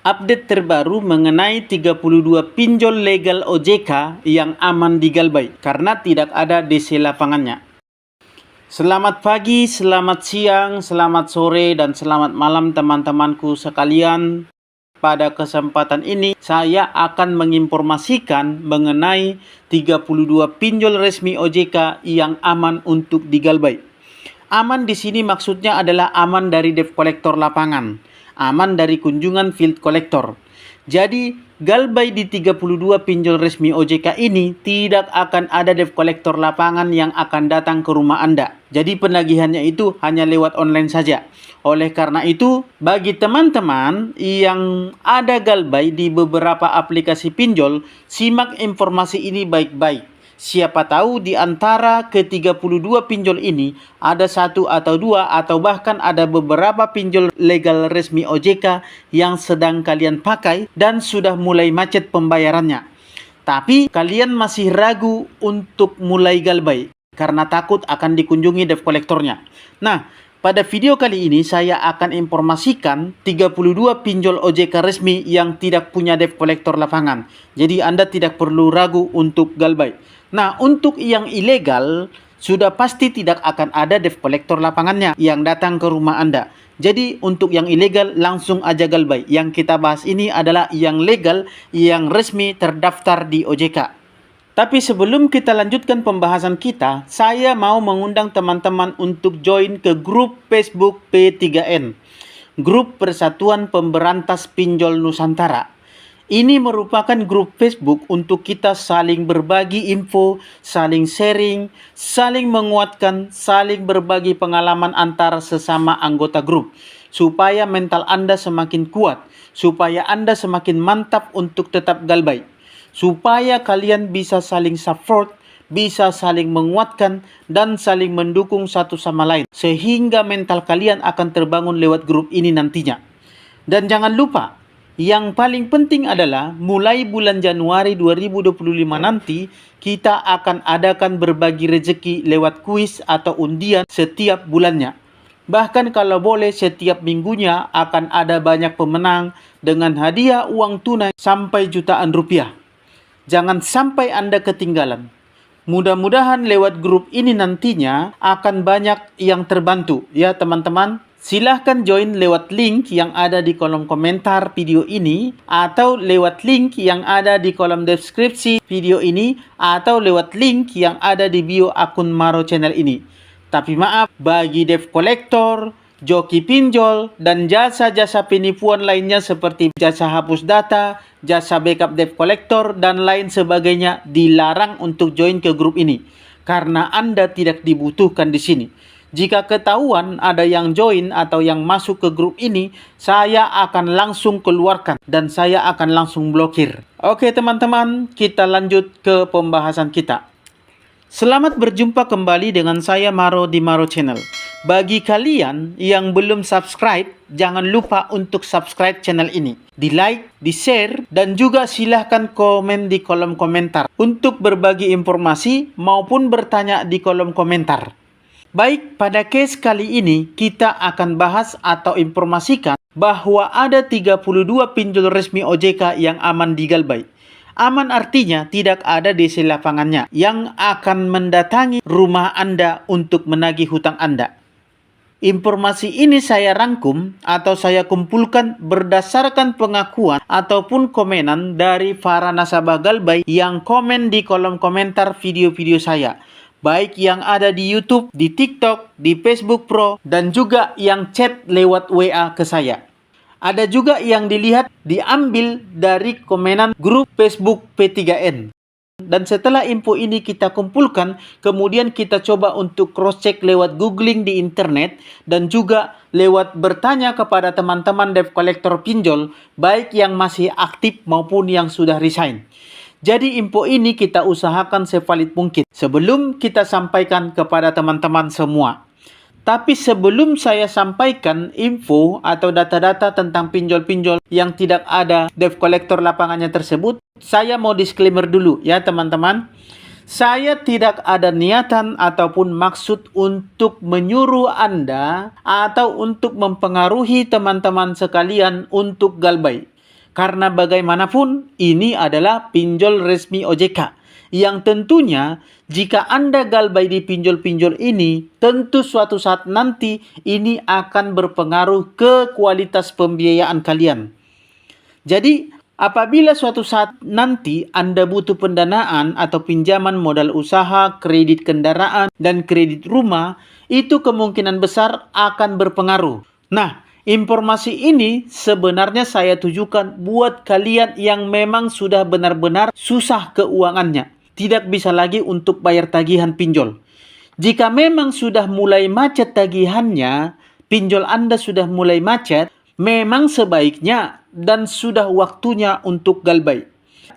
Update terbaru mengenai 32 pinjol legal OJK yang aman di Galbay karena tidak ada DC lapangannya. Selamat pagi, selamat siang, selamat sore, dan selamat malam teman-temanku sekalian. Pada kesempatan ini saya akan menginformasikan mengenai 32 pinjol resmi OJK yang aman untuk di Galbay. Aman di sini maksudnya adalah aman dari debt collector lapangan, aman dari kunjungan field collector. Jadi, Galbay di 32 pinjol resmi OJK ini tidak akan ada debt collector lapangan yang akan datang ke rumah Anda. Jadi penagihannya itu hanya lewat online saja. Oleh karena itu, bagi teman-teman yang ada Galbay di beberapa aplikasi pinjol, simak informasi ini baik-baik. Siapa tahu di antara ke-32 pinjol ini ada satu atau dua atau bahkan ada beberapa pinjol legal resmi OJK yang sedang kalian pakai dan sudah mulai macet pembayarannya. Tapi kalian masih ragu untuk mulai Galbay karena takut akan dikunjungi debt collectornya. Nah, pada video kali ini saya akan informasikan 32 pinjol OJK resmi yang tidak punya debt collector lapangan. Jadi Anda tidak perlu ragu untuk Galbay. Nah, untuk yang ilegal, sudah pasti tidak akan ada debt collector lapangannya yang datang ke rumah Anda. Jadi, untuk yang ilegal, langsung aja Galbay. Yang kita bahas ini adalah yang legal, yang resmi terdaftar di OJK. Tapi sebelum kita lanjutkan pembahasan kita, saya mau mengundang teman-teman untuk join ke grup Facebook P3N. Grup Persatuan Pemberantas Pinjol Nusantara. Ini merupakan grup Facebook untuk kita saling berbagi info, saling sharing, saling menguatkan, saling berbagi pengalaman antara sesama anggota grup. Supaya mental Anda semakin kuat, supaya Anda semakin mantap untuk tetap Galbay. Supaya kalian bisa saling support, bisa saling menguatkan, dan saling mendukung satu sama lain. Sehingga mental kalian akan terbangun lewat grup ini nantinya. Dan jangan lupa, yang paling penting adalah mulai bulan Januari 2025 nanti kita akan adakan berbagi rezeki lewat kuis atau undian setiap bulannya. Bahkan kalau boleh setiap minggunya akan ada banyak pemenang dengan hadiah uang tunai sampai jutaan rupiah. Jangan sampai Anda ketinggalan. Mudah-mudahan lewat grup ini nantinya akan banyak yang terbantu ya teman-teman. Silahkan join lewat link yang ada di kolom komentar video ini atau lewat link yang ada di kolom deskripsi video ini atau lewat link yang ada di bio akun Maro Channel ini. Tapi maaf, bagi debt collector, joki pinjol, dan jasa-jasa penipuan lainnya seperti jasa hapus data, jasa backup debt collector, dan lain sebagainya dilarang untuk join ke grup ini karena Anda tidak dibutuhkan di sini. Jika ketahuan ada yang join atau yang masuk ke grup ini, saya akan langsung keluarkan dan saya akan langsung blokir. Oke teman-teman, kita lanjut ke pembahasan kita. Selamat berjumpa kembali dengan saya Maro di Maro Channel. Bagi kalian yang belum subscribe, jangan lupa untuk subscribe channel ini. Di like, di share, dan juga silahkan komen di kolom komentar untuk berbagi informasi maupun bertanya di kolom komentar. Baik, pada case kali ini kita akan bahas atau informasikan bahwa ada 32 pinjol resmi OJK yang aman di Galbay. Aman artinya tidak ada DC lapangannya yang akan mendatangi rumah Anda untuk menagih hutang Anda. Informasi ini saya rangkum atau saya kumpulkan berdasarkan pengakuan ataupun komenan dari para nasabah Galbay yang komen di kolom komentar video-video saya. Baik yang ada di YouTube, di TikTok, di Facebook Pro, dan juga yang chat lewat WA ke saya. Ada juga yang dilihat diambil dari komenan grup Facebook P3N. Dan setelah info ini kita kumpulkan, kemudian kita coba untuk cross-check lewat googling di internet dan juga lewat bertanya kepada teman-teman debt collector pinjol, baik yang masih aktif maupun yang sudah resign. Jadi info ini kita usahakan sevalid mungkin sebelum kita sampaikan kepada teman-teman semua. Tapi sebelum saya sampaikan info atau data-data tentang pinjol-pinjol yang tidak ada debt collector lapangannya tersebut, saya mau disclaimer dulu ya teman-teman. Saya tidak ada niatan ataupun maksud untuk menyuruh Anda atau untuk mempengaruhi teman-teman sekalian untuk Galbay. Karena bagaimanapun ini adalah pinjol resmi OJK. Yang tentunya jika Anda galbay di pinjol-pinjol ini, tentu suatu saat nanti ini akan berpengaruh ke kualitas pembiayaan kalian. Jadi, apabila suatu saat nanti Anda butuh pendanaan atau pinjaman modal usaha, kredit kendaraan, dan kredit rumah, itu kemungkinan besar akan berpengaruh. Nah, informasi ini sebenarnya saya tujukan buat kalian yang memang sudah benar-benar susah keuangannya. Tidak bisa lagi untuk bayar tagihan pinjol. Jika memang sudah mulai macet tagihannya, pinjol Anda sudah mulai macet, memang sebaiknya dan sudah waktunya untuk galbay.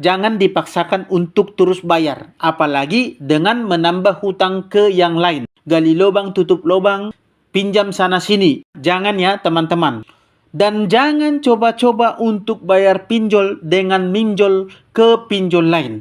Jangan dipaksakan untuk terus bayar, apalagi dengan menambah hutang ke yang lain. Gali lubang, tutup lubang, pinjam sana-sini. Jangan ya teman-teman. Dan jangan coba-coba untuk bayar pinjol dengan minjol ke pinjol lain.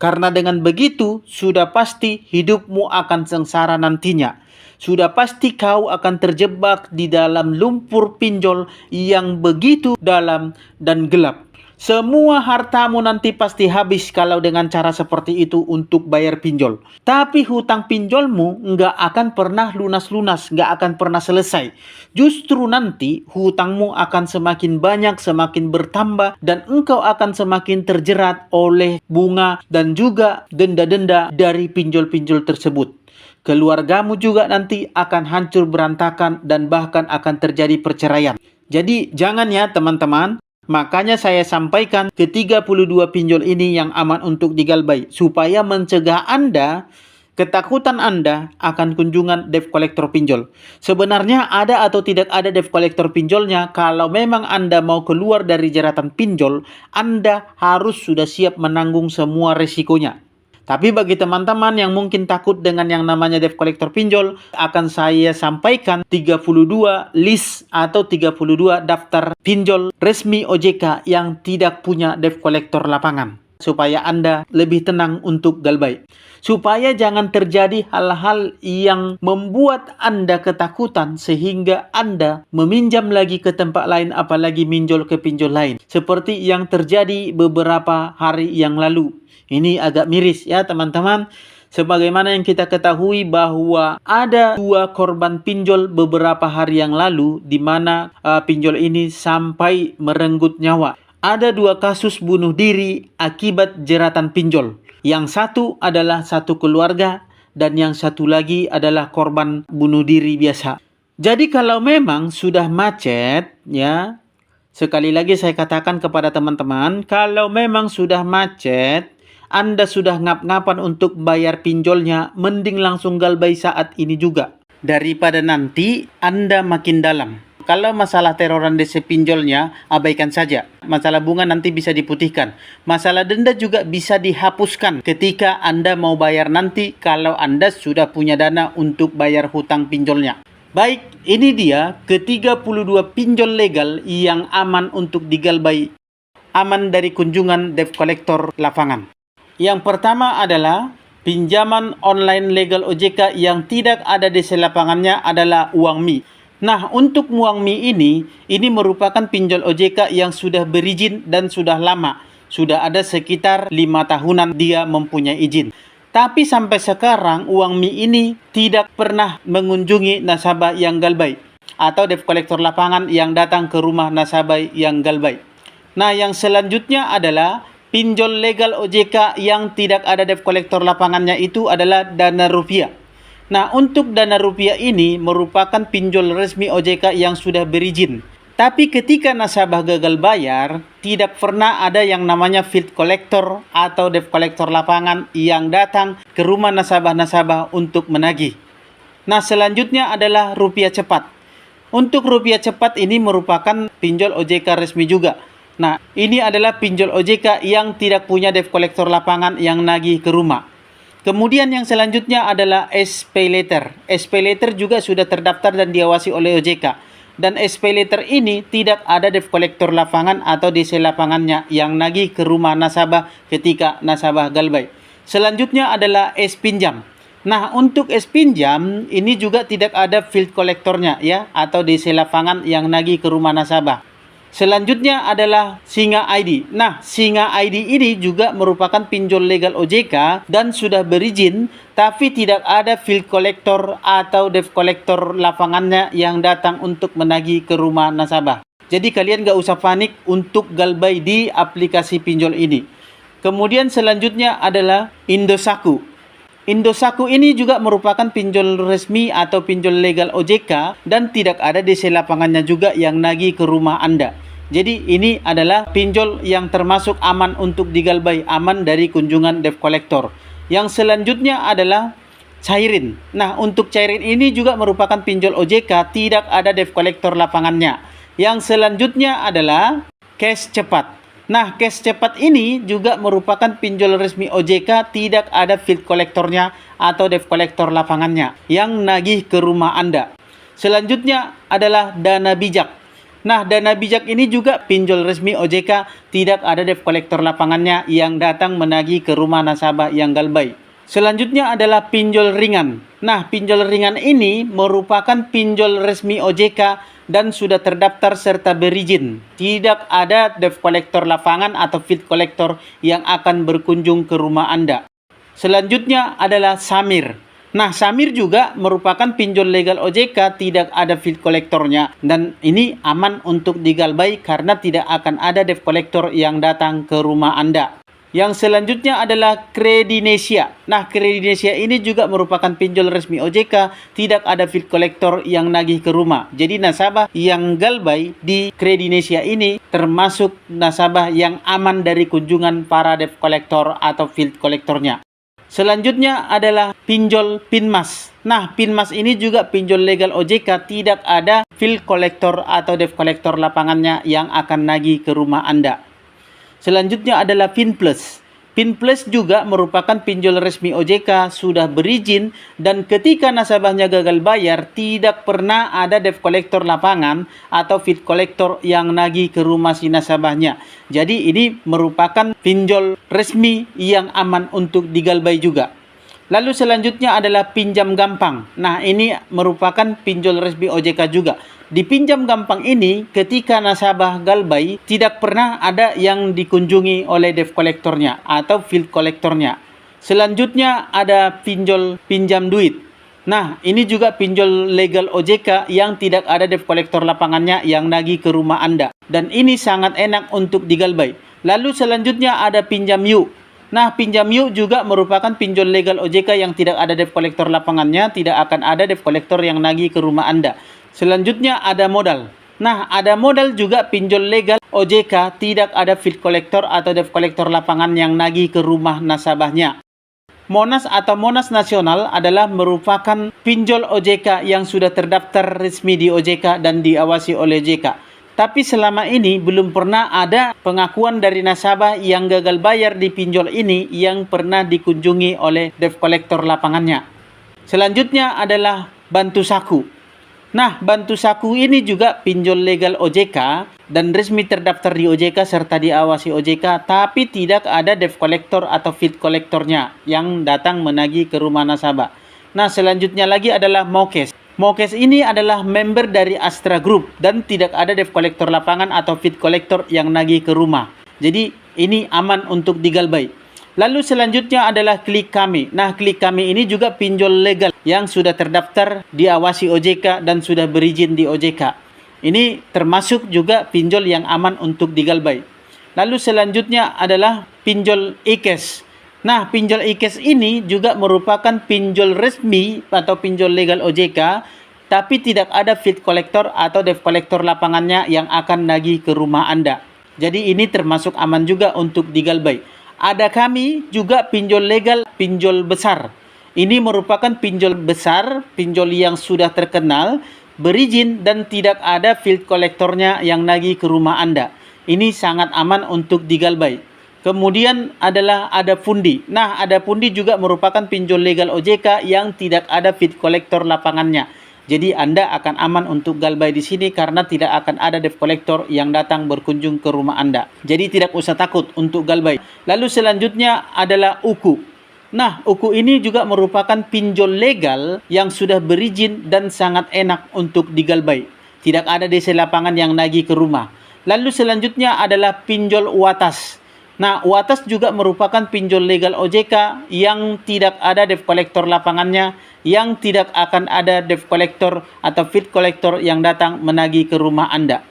Karena dengan begitu, sudah pasti hidupmu akan sengsara nantinya. Sudah pasti kau akan terjebak di dalam lumpur pinjol yang begitu dalam dan gelap. Semua hartamu nanti pasti habis kalau dengan cara seperti itu untuk bayar pinjol. Tapi hutang pinjolmu nggak akan pernah lunas-lunas, nggak akan pernah selesai. Justru nanti hutangmu akan semakin banyak, semakin bertambah, dan engkau akan semakin terjerat oleh bunga dan juga denda-denda dari pinjol-pinjol tersebut. Keluargamu juga nanti akan hancur berantakan dan bahkan akan terjadi perceraian. Jadi jangan ya teman-teman. Makanya saya sampaikan ke 32 pinjol ini yang aman untuk digalbay. Supaya mencegah Anda, ketakutan Anda akan kunjungan debt collector pinjol. Sebenarnya ada atau tidak ada debt collector pinjolnya, kalau memang Anda mau keluar dari jeratan pinjol, Anda harus sudah siap menanggung semua resikonya. Tapi bagi teman-teman yang mungkin takut dengan yang namanya debt collector pinjol, akan saya sampaikan 32 list atau 32 daftar pinjol resmi OJK yang tidak punya debt collector lapangan. Supaya Anda lebih tenang untuk galbay. Supaya jangan terjadi hal-hal yang membuat Anda ketakutan sehingga Anda meminjam lagi ke tempat lain, apalagi minjol ke pinjol lain. Seperti yang terjadi beberapa hari yang lalu. Ini agak miris ya teman-teman. Sebagaimana yang kita ketahui bahwa ada 2 korban pinjol beberapa hari yang lalu di mana pinjol ini sampai merenggut nyawa. Ada 2 kasus bunuh diri akibat jeratan pinjol. Yang satu adalah satu keluarga dan yang satu lagi adalah korban bunuh diri biasa. Jadi kalau memang sudah macet ya, sekali lagi saya katakan kepada teman-teman, kalau memang sudah macet, Anda sudah ngap-ngapan untuk bayar pinjolnya, mending langsung galbay saat ini juga. Daripada nanti Anda makin dalam. Kalau masalah teroran DC pinjolnya, abaikan saja. Masalah bunga nanti bisa diputihkan. Masalah denda juga bisa dihapuskan ketika Anda mau bayar nanti kalau Anda sudah punya dana untuk bayar hutang pinjolnya. Baik, ini dia ke-32 pinjol legal yang aman untuk digalbay. Aman dari kunjungan debt collector lapangan. Yang pertama adalah pinjaman online legal OJK yang tidak ada DC lapangannya adalah Uangmi. Nah, untuk Uangmi ini merupakan pinjol OJK yang sudah berizin dan sudah lama. Sudah ada sekitar 5 tahunan dia mempunyai izin. Tapi sampai sekarang Uangmi ini tidak pernah mengunjungi nasabah yang galbay atau debt collector lapangan yang datang ke rumah nasabah yang galbay. Nah, yang selanjutnya adalah pinjol legal OJK yang tidak ada debt collector lapangannya itu adalah Dana Rupiah. Nah, untuk Dana Rupiah ini merupakan pinjol resmi OJK yang sudah berizin. Tapi ketika nasabah gagal bayar, tidak pernah ada yang namanya field collector atau debt collector lapangan yang datang ke rumah nasabah-nasabah untuk menagih. Nah, selanjutnya adalah Rupiah Cepat. Untuk Rupiah Cepat ini merupakan pinjol OJK resmi juga. Nah, ini adalah pinjol OJK yang tidak punya debt collector lapangan yang nagih ke rumah. Kemudian yang selanjutnya adalah SPayLater. SPayLater juga sudah terdaftar dan diawasi oleh OJK. Dan SPayLater ini tidak ada debt collector lapangan atau DC lapangannya yang nagih ke rumah nasabah ketika nasabah galbay. Selanjutnya adalah S-Pinjam. Nah, untuk S-Pinjam ini juga tidak ada field collectornya ya atau DC lapangan yang nagih ke rumah nasabah. Selanjutnya adalah Singa ID. Nah, Singa ID ini juga merupakan pinjol legal OJK dan sudah berizin, tapi tidak ada field collector atau debt collector lapangannya yang datang untuk menagih ke rumah nasabah. Jadi kalian gak usah panik untuk galbay di aplikasi pinjol ini. Kemudian selanjutnya adalah Indosatu. Indosatu ini juga merupakan pinjol resmi atau pinjol legal OJK dan tidak ada DC lapangannya juga yang nagih ke rumah Anda. Jadi ini adalah pinjol yang termasuk aman untuk digalbay, aman dari kunjungan debt collector. Yang selanjutnya adalah Cairin. Nah, untuk Cairin ini juga merupakan pinjol OJK, tidak ada debt collector lapangannya. Yang selanjutnya adalah Cash Cepat. Nah, Cash Cepat ini juga merupakan pinjol resmi OJK, tidak ada field collectornya atau debt collector lapangannya yang nagih ke rumah Anda. Selanjutnya adalah Dana Bijak. Nah, Dana Bijak ini juga pinjol resmi OJK, tidak ada debt collector lapangannya yang datang menagih ke rumah nasabah yang galbay. Selanjutnya adalah pinjol ringan. Nah, pinjol ringan ini merupakan pinjol resmi OJK dan sudah terdaftar serta berizin. Tidak ada debt collector lapangan atau field collector yang akan berkunjung ke rumah Anda. Selanjutnya adalah Samir. Nah, Samir juga merupakan pinjol legal OJK, tidak ada field collectornya. Dan ini aman untuk digalbay karena tidak akan ada debt collector yang datang ke rumah Anda. Yang selanjutnya adalah Kredinesia. Nah, Kredinesia ini juga merupakan pinjol resmi OJK, tidak ada field collector yang nagih ke rumah. Jadi nasabah yang galbay di Kredinesia ini termasuk nasabah yang aman dari kunjungan para debt collector atau field collectornya. Selanjutnya adalah pinjol Pinmas. Nah, Pinmas ini juga pinjol legal OJK, tidak ada field collector atau debt collector lapangannya yang akan nagih ke rumah Anda. Selanjutnya adalah Pinplus. Pinplus juga merupakan pinjol resmi OJK, sudah berizin, dan ketika nasabahnya gagal bayar, tidak pernah ada debt collector lapangan atau field collector yang nagih ke rumah si nasabahnya. Jadi ini merupakan pinjol resmi yang aman untuk digalbay juga. Lalu selanjutnya adalah pinjam gampang. Nah, ini merupakan pinjol resmi OJK juga. Di pinjam gampang ini, ketika nasabah galbay, tidak pernah ada yang dikunjungi oleh debt collectornya atau field collectornya. Selanjutnya ada pinjol pinjam duit. Nah, ini juga pinjol legal OJK yang tidak ada debt collector lapangannya yang nagih ke rumah Anda. Dan ini sangat enak untuk digalbay. Lalu selanjutnya ada pinjam yuk. Nah, pinjam yuk juga merupakan pinjol legal OJK yang tidak ada debt collector lapangannya, tidak akan ada debt collector yang nagih ke rumah Anda. Selanjutnya ada modal. Nah, ada modal juga pinjol legal OJK, tidak ada field collector atau debt collector lapangan yang nagih ke rumah nasabahnya. Monas atau Monas Nasional adalah merupakan pinjol OJK yang sudah terdaftar resmi di OJK dan diawasi oleh OJK. Tapi selama ini belum pernah ada pengakuan dari nasabah yang gagal bayar di pinjol ini yang pernah dikunjungi oleh debt collector lapangannya. Selanjutnya adalah Bantu Saku. Nah, Bantu Saku ini juga pinjol legal OJK dan resmi terdaftar di OJK serta diawasi OJK, tapi tidak ada debt collector atau field collectornya yang datang menagih ke rumah nasabah. Nah, selanjutnya lagi adalah Mokes. Mokes ini adalah member dari Astra Group dan tidak ada debt collector lapangan atau field collector yang nagih ke rumah. Jadi ini aman untuk digalbay. Lalu selanjutnya adalah Klik Kami. Nah, Klik Kami ini juga pinjol legal yang sudah terdaftar diawasi OJK dan sudah berizin di OJK. Ini termasuk juga pinjol yang aman untuk digalbay. Lalu selanjutnya adalah pinjol IKES. Nah, pinjol IKES ini juga merupakan pinjol resmi atau pinjol legal OJK, tapi tidak ada field collector atau debt collector lapangannya yang akan nagih ke rumah Anda. Jadi ini termasuk aman juga untuk digalbay. Ada Kami juga pinjol legal, pinjol besar. Ini merupakan pinjol besar, pinjol yang sudah terkenal, berizin dan tidak ada field collectornya yang nagih ke rumah Anda. Ini sangat aman untuk digalbay. Kemudian adalah ada Pundi. Nah, ada Pundi juga merupakan pinjol legal OJK yang tidak ada field collector lapangannya. Jadi Anda akan aman untuk galbay di sini karena tidak akan ada debt collector yang datang berkunjung ke rumah Anda. Jadi tidak usah takut untuk galbay. Lalu selanjutnya adalah Uku. Nah, Uku ini juga merupakan pinjol legal yang sudah berizin dan sangat enak untuk digalbay. Tidak ada DC lapangan yang nagih ke rumah. Lalu selanjutnya adalah pinjol UATAS. Nah, UATAS juga merupakan pinjol legal OJK yang tidak ada debt collector lapangannya, yang tidak akan ada debt collector atau fit collector yang datang menagih ke rumah Anda.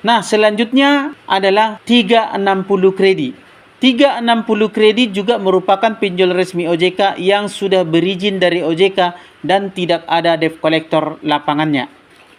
Nah, selanjutnya adalah 360 kredit. 360 kredit juga merupakan pinjol resmi OJK yang sudah berizin dari OJK dan tidak ada debt collector lapangannya.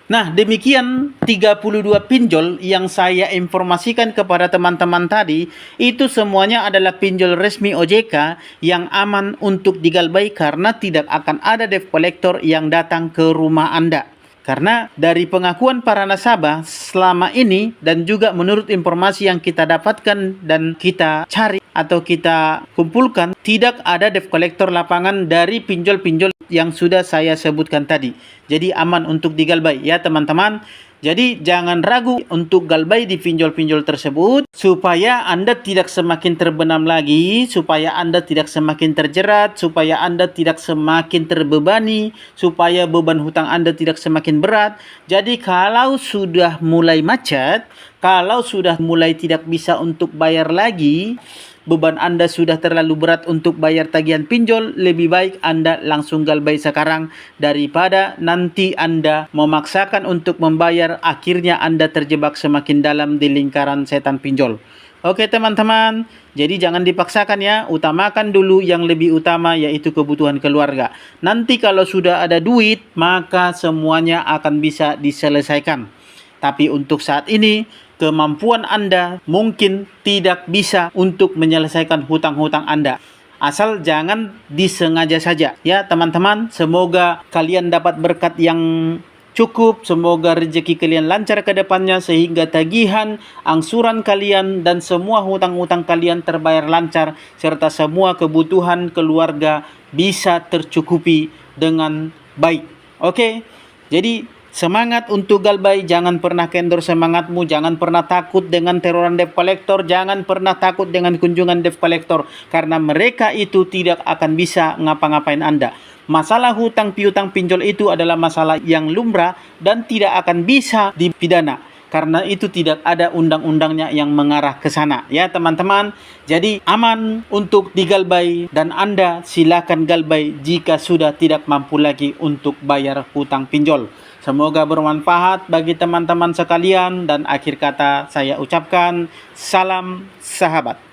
Nah, demikian 32 pinjol yang saya informasikan kepada teman-teman tadi, itu semuanya adalah pinjol resmi OJK yang aman untuk digalbay karena tidak akan ada debt collector yang datang ke rumah Anda. Karena dari pengakuan para nasabah selama ini dan juga menurut informasi yang kita dapatkan dan kita cari atau kita kumpulkan, tidak ada debt collector lapangan dari pinjol-pinjol yang sudah saya sebutkan tadi. Jadi aman untuk digalbay ya teman-teman. Jadi jangan ragu untuk galbay di pinjol-pinjol tersebut supaya Anda tidak semakin terbenam lagi, supaya Anda tidak semakin terjerat, supaya Anda tidak semakin terbebani, supaya beban hutang Anda tidak semakin berat. Jadi kalau sudah mulai macet, kalau sudah mulai tidak bisa untuk bayar lagi, beban Anda sudah terlalu berat untuk bayar tagihan pinjol, lebih baik Anda langsung galbay sekarang daripada nanti Anda memaksakan untuk membayar, akhirnya Anda terjebak semakin dalam di lingkaran setan pinjol. Oke teman-teman, jadi jangan dipaksakan ya, utamakan dulu yang lebih utama yaitu kebutuhan keluarga. Nanti kalau sudah ada duit, maka semuanya akan bisa diselesaikan. Tapi untuk saat ini, kemampuan Anda mungkin tidak bisa untuk menyelesaikan hutang-hutang Anda. Asal jangan disengaja saja. Ya teman-teman, semoga kalian dapat berkat yang cukup. Semoga rezeki kalian lancar ke depannya sehingga tagihan, angsuran kalian, dan semua hutang-hutang kalian terbayar lancar. Serta semua kebutuhan keluarga bisa tercukupi dengan baik. Oke, jadi semangat untuk galbay, jangan pernah kendor semangatmu, jangan pernah takut dengan teroran debt collector, jangan pernah takut dengan kunjungan debt collector, karena mereka itu tidak akan bisa ngapa-ngapain Anda. Masalah hutang piutang pinjol itu adalah masalah yang lumrah dan tidak akan bisa dipidana. Karena itu tidak ada undang-undangnya yang mengarah ke sana ya teman-teman. Jadi aman untuk digalbay dan Anda silakan galbay jika sudah tidak mampu lagi untuk bayar hutang pinjol. Semoga bermanfaat bagi teman-teman sekalian dan akhir kata saya ucapkan salam sahabat.